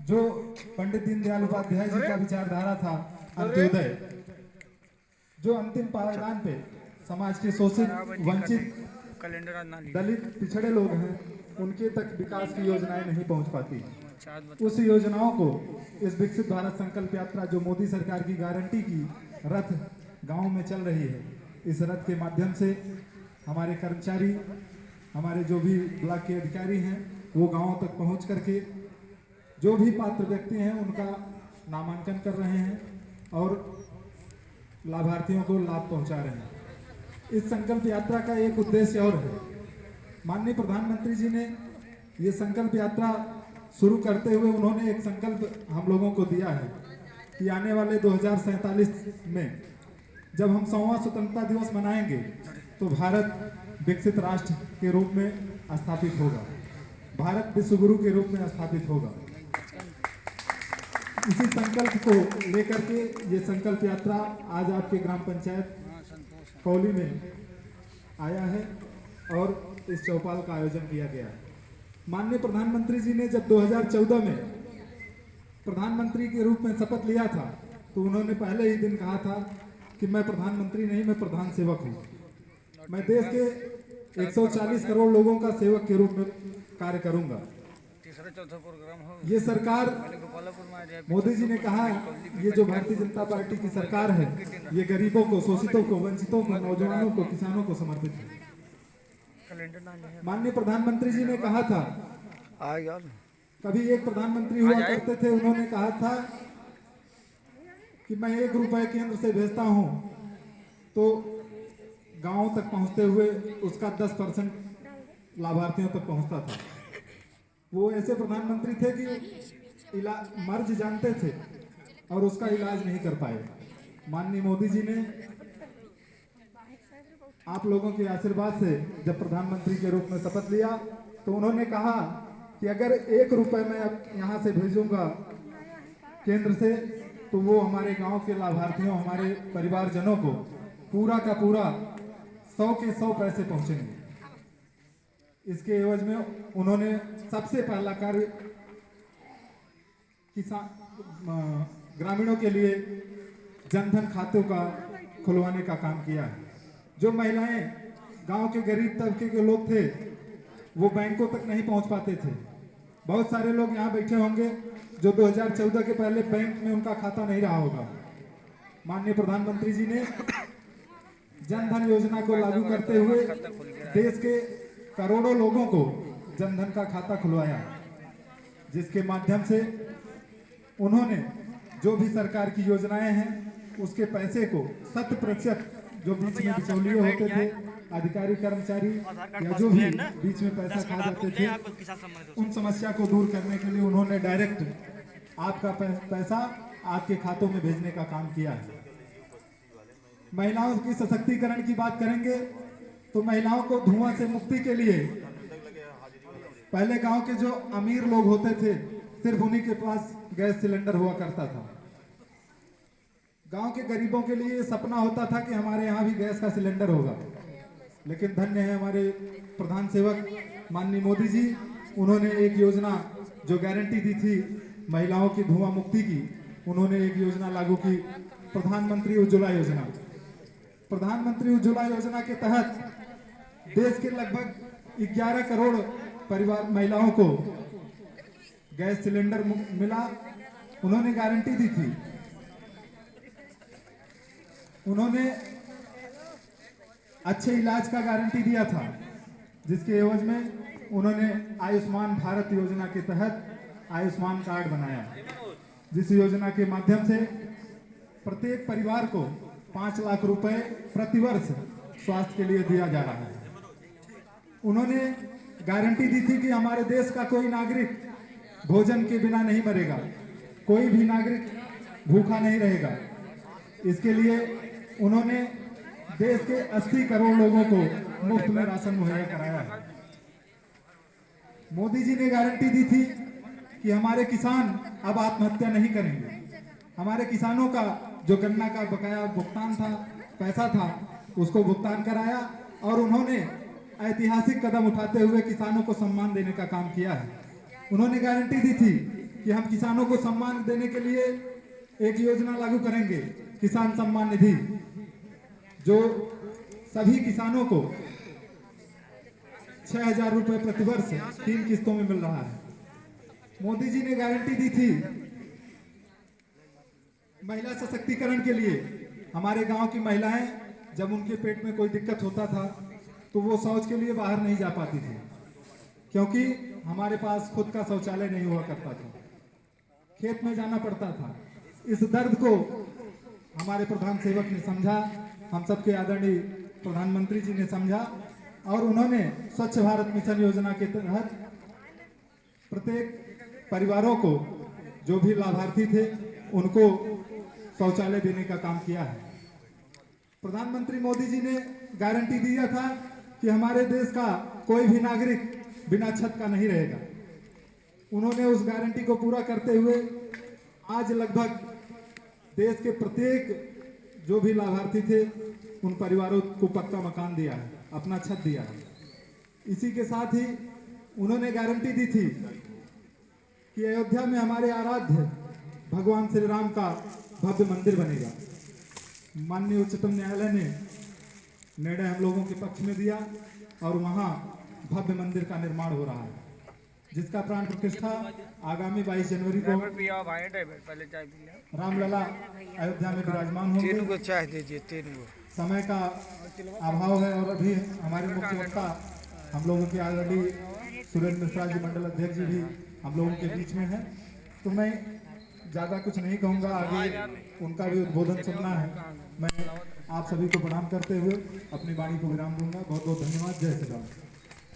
जो पंडित दीनदयाल उपाध्याय जी का विचारधारा था अंत्योदय, जो अंतिम पायदान पे समाज के शोषित, वंचित, दलित, पिछड़े लोग हैं, उनके तक विकास की योजनाएं नहीं पहुंच पाती। उस योजनाओं को इस विकसित भारत संकल्प यात्रा, जो मोदी सरकार की गारंटी की रथ गांव में चल रही है, इस रथ के माध्यम से हमारे कर्मचारी, हमारे जो भी ब्लॉक के अधिकारी हैं, वो गांवों तक पहुंच करके जो भी पात्र व्यक्ति हैं उनका नामांकन कर रहे हैं और लाभार्थियों को लाभ पहुंचा रहे हैं। इस संकल्प यात्रा का एक उद्देश्य और है। माननीय प्रधानमंत्री जी ने ये संकल्प यात्रा शुरू करते हुए उन्होंने एक संकल्प हम लोगों को दिया है कि आने वाले 2047 में जब हम 100वां स्वतंत्रता दिवस मनाएंगे तो भारत विकसित राष्ट्र के रूप में स्थापित होगा, भारत विश्व गुरु के रूप में स्थापित होगा। इसी संकल्प को लेकर के ये संकल्प यात्रा आज आपके ग्राम पंचायत कौली में आया है और इस चौपाल का आयोजन किया गया है। माननीय प्रधानमंत्री जी ने जब 2014 में प्रधानमंत्री के रूप में शपथ लिया था तो उन्होंने पहले ही दिन कहा था कि मैं प्रधानमंत्री नहीं, मैं प्रधान सेवक हूँ। मैं देश के 140 करोड़ लोगों का सेवक के रूप में कार्य करूंगा। ये सरकार, मोदी जी ने कहा, ये जो भारतीय जनता पार्टी की सरकार है, ये गरीबों को, शोषितों को, वंचितों को, नौजवानों को, किसानों को समर्पित है। माननीय प्रधानमंत्री जी ने कहा था, कभी एक प्रधानमंत्री हुआ करते थे, उन्होंने कहा था कि मैं 1 रुपए केंद्र से भेजता हूं तो गांव तक पहुंचते हुए उसका 10% लाभार्थियों तक पहुंचता था। वो ऐसे प्रधानमंत्री थे कि मर्ज जानते थे और उसका इलाज नहीं कर पाए। माननीय मोदी जी ने आप लोगों के आशीर्वाद से जब प्रधानमंत्री के रूप में शपथ लिया तो उन्होंने कहा कि अगर 1 रुपए मैं यहाँ से भेजूंगा केंद्र से तो वो हमारे गांव के लाभार्थियों, हमारे परिवारजनों को पूरा का पूरा 100 के 100 पैसे पहुंचेंगे। इसके एवज में उन्होंने सबसे पहला कार्य किसान ग्रामीणों के लिए जनधन खातों का खुलवाने का काम किया है। जो महिलाएं गांव के गरीब तबके के लोग थे वो बैंकों तक नहीं पहुंच पाते थे। बहुत सारे लोग यहाँ बैठे होंगे जो 2014 के पहले बैंक में उनका खाता नहीं रहा होगा। माननीय प्रधानमंत्री जी ने जनधन योजना को लागू करते हुए देश के करोड़ों लोगों को जनधन का खाता खुलवाया, जिसके माध्यम से उन्होंने जो भी सरकार की योजनाएं हैं उसके पैसे को 100%, जो बीच में बिचौलिए होते थे, अधिकारी कर्मचारी या जो भी बीच में पैसा खा जाते थे, उन समस्या को दूर करने के लिए उन्होंने डायरेक्ट आपका पैसा आपके खातों में भेजने का काम किया है। महिलाओं की सशक्तिकरण की बात करेंगे तो महिलाओं को धुआं से मुक्ति के लिए पहले गांव के जो अमीर लोग होते थे सिर्फ उन्हीं के पास गैस सिलेंडर हुआ करता था। गांव के गरीबों के लिए सपना होता था कि हमारे यहाँ भी गैस का सिलेंडर होगा, लेकिन धन्य है हमारे प्रधान सेवक माननीय मोदी जी, उन्होंने एक योजना जो गारंटी दी थी महिलाओं की धुआं मुक्ति की, उन्होंने एक योजना लागू की, प्रधानमंत्री उज्ज्वला योजना। प्रधानमंत्री उज्ज्वला योजना के तहत देश के लगभग 11 करोड़ परिवार महिलाओं को गैस सिलेंडर मिला। उन्होंने गारंटी दी थी, उन्होंने अच्छे इलाज का गारंटी दिया था, जिसके एवज में उन्होंने आयुष्मान भारत योजना के तहत आयुष्मान कार्ड बनाया, जिस योजना के माध्यम से प्रत्येक परिवार को 5 लाख रुपए प्रतिवर्ष स्वास्थ्य के लिए दिया जा रहा है। उन्होंने गारंटी दी थी कि हमारे देश का कोई नागरिक भोजन के बिना नहीं मरेगा, कोई भी नागरिक भूखा नहीं रहेगा। इसके लिए उन्होंने देश के 80 करोड़ लोगों को मुफ्त में राशन मुहैया कराया है। मोदी जी ने गारंटी दी थी कि हमारे किसान अब आत्महत्या नहीं करेंगे। हमारे किसानों का जो गन्ना का बकाया भुगतान था, पैसा था, उसको भुगतान कराया और उन्होंने ऐतिहासिक कदम उठाते हुए किसानों को सम्मान देने का काम किया है। उन्होंने गारंटी दी थी कि हम किसानों को सम्मान देने के लिए एक योजना लागू करेंगे, किसान सम्मान निधि, जो सभी किसानों को 6,000 रुपए प्रतिवर्ष 3 किस्तों में मिल रहा है। मोदी जी ने गारंटी दी थी महिला सशक्तिकरण के लिए। हमारे गांव की महिलाएं जब उनके पेट में कोई दिक्कत होता था तो वो शौच के लिए बाहर नहीं जा पाती थी, क्योंकि हमारे पास खुद का शौचालय नहीं हुआ करता था, खेत में जाना पड़ता था। इस दर्द को हमारे प्रधान सेवक ने समझा, हम सबके आदरणीय प्रधानमंत्री जी ने समझा, और उन्होंने स्वच्छ भारत मिशन योजना के तहत प्रत्येक परिवारों को, जो भी लाभार्थी थे, उनको शौचालय देने का काम किया है। प्रधानमंत्री मोदी जी ने गारंटी दिया था कि हमारे देश का कोई भी नागरिक बिना छत का नहीं रहेगा। उन्होंने उस गारंटी को पूरा करते हुए आज लगभग देश के प्रत्येक जो भी लाभार्थी थे उन परिवारों को पक्का मकान दिया है, अपना छत दिया है। इसी के साथ ही उन्होंने गारंटी दी थी कि अयोध्या में हमारे आराध्य भगवान श्री राम का भव्य मंदिर बनेगा। माननीय उच्चतम न्यायालय ने निर्णय हम लोगों के पक्ष में दिया और वहां भव्य मंदिर का निर्माण हो रहा है, जिसका प्राण प्रतिष्ठा आगामी 22 जनवरी को रामलला अयोध्या में विराजमान होंगे। समय का अभाव है और अभी हमारे मुख्य वक्ता हम लोगों के आदरणीय सुरेंद्र मिश्रा जी मंडल अध्यक्ष जी भी हम लोगों के बीच में है, तो मैं ज़्यादा कुछ नहीं कहूँगा, आगे उनका भी उद्बोधन सुनना है। मैं आप सभी को प्रणाम करते हुए अपनी वाणी को विराम दूंगा। बहुत बहुत धन्यवाद। जय श्री राम।